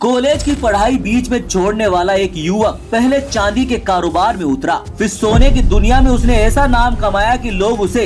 College की पढ़ाई बीच में छोड़ने वाला एक युवक पहले चांदी के कारोबार में उतरा, फिर सोने की दुनिया में उसने ऐसा नाम कमाया कि लोग उसे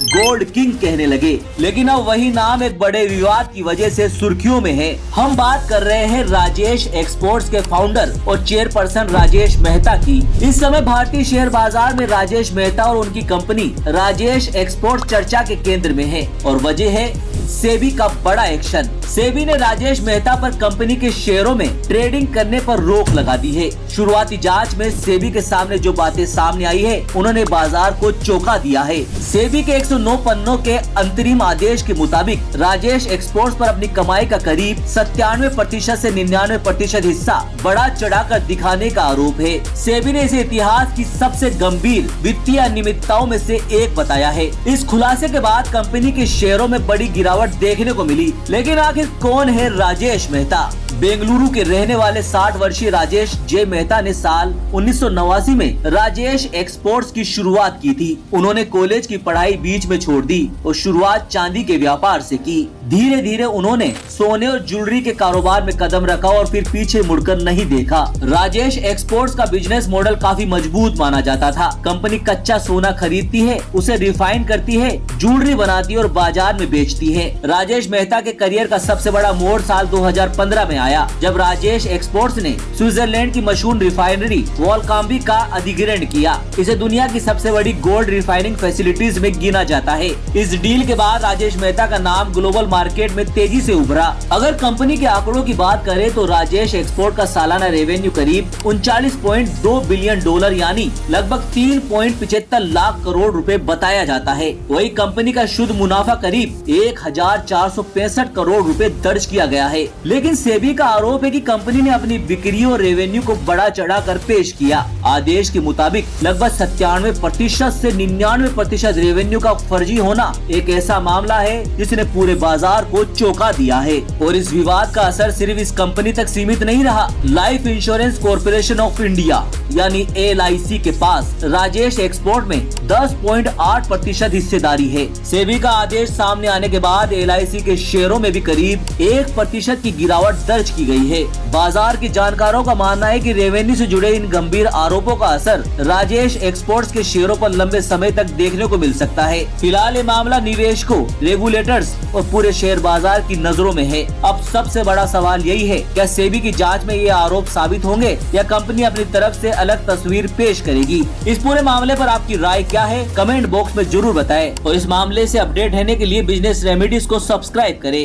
गोल्ड किंग कहने लगे। लेकिन अब वही नाम एक बड़े विवाद की वजह से सुर्खियों में है। हम बात कर रहे हैं राजेश एक्सपोर्ट्स के फाउंडर और चेयरपर्सन राजेश मेहता की। इस समय भारतीय शेयर बाजार में राजेश मेहता और उनकी कंपनी राजेश एक्सपोर्ट्स चर्चा के केंद्र में है और वजह है सेबी का बड़ा एक्शन। सेबी ने राजेश मेहता पर कंपनी के शेयरों में ट्रेडिंग करने पर रोक लगा दी है। शुरुआती जांच में सेबी के सामने जो बातें सामने आई है, उन्होंने बाजार को चौंका दिया है। सेबी के 109 पन्नों के अंतरिम आदेश के मुताबिक राजेश एक्सपोर्ट्स पर अपनी कमाई का करीब 97% से 99% हिस्सा बढ़ा चढ़ाकर दिखाने का आरोप है। सेबी ने इसे इतिहास की सबसे गंभीर वित्तीय अनियमितताओं में से एक बताया है। इस खुलासे के बाद कंपनी के शेयरों में बड़ी गिरावट देखने को मिली। लेकिन आखिर कौन है राजेश मेहता? बेंगलुरु के रहने वाले 60 वर्षीय राजेश जे मेहता ने साल 1989 में राजेश एक्सपोर्ट्स की शुरुआत की थी। उन्होंने कॉलेज की पढ़ाई बीच में छोड़ दी और शुरुआत चांदी के व्यापार से की। धीरे धीरे उन्होंने सोने और ज्वेलरी के कारोबार में कदम रखा और फिर पीछे मुड़कर नहीं देखा। राजेश एक्सपोर्ट्स का बिजनेस मॉडल काफी मजबूत माना जाता था। कंपनी कच्चा सोना खरीदती है, उसे रिफाइन करती है, ज्वेलरी बनाती है और बाजार में बेचती है। राजेश मेहता के करियर का सबसे बड़ा मोड़ साल 2015 में आया, जब राजेश एक्सपोर्ट्स ने स्विट्जरलैंड की मशहूर रिफाइनरी वोल्काम्बी का अधिग्रहण किया। इसे दुनिया की सबसे बड़ी गोल्ड रिफाइनिंग फैसिलिटीज में गिना जाता है। इस डील के बाद राजेश मेहता का नाम ग्लोबल मार्केट में तेजी से उभरा। अगर कंपनी के आंकड़ों की बात करें तो राजेश एक्सपोर्ट का सालाना रेवेन्यू करीब 39.2 बिलियन डॉलर यानी लगभग 3.75 लाख करोड़ रुपए बताया जाता है। वही कंपनी का शुद्ध मुनाफा करीब 1465 करोड़ रुपए दर्ज किया गया है। लेकिन सेबी का आरोप है कि कंपनी ने अपनी बिक्री और रेवेन्यू को बढ़ा चढ़ाकर पेश किया। आदेश के मुताबिक लगभग 97% से 99% रेवेन्यू का फर्जी होना एक ऐसा मामला है जिसने पूरे बाजार को चौंका दिया है। और इस विवाद का असर सिर्फ इस कंपनी तक सीमित नहीं रहा। Life insurance corporation of India यानी LIC के पास राजेश एक्सपोर्ट में 10.8% हिस्सेदारी है। सेबी का आदेश सामने आने के बाद LIC के शेयरों में भी करीब 1% की गिरावट दर्ज की गई है। बाजार के जानकारों का मानना है कि रेवेन्यू से जुड़े इन गंभीर आरोपों का असर राजेश एक्सपोर्ट्स के शेयरों पर लंबे समय तक देखने को मिल सकता है। फिलहाल ये मामला निवेशकों, रेगुलेटर्स और पूरे शेयर बाजार की नजरों में है। अब सबसे बड़ा सवाल यही है, क्या सेबी की जांच में ये आरोप साबित होंगे या कंपनी अपनी तरफ से अलग तस्वीर पेश करेगी? इस पूरे मामले पर आपकी राय क्या है? कमेंट बॉक्स में जरूर बताएं और इस मामले से अपडेट रहने के लिए बिजनेस रेमेडीज को सब्सक्राइब करें।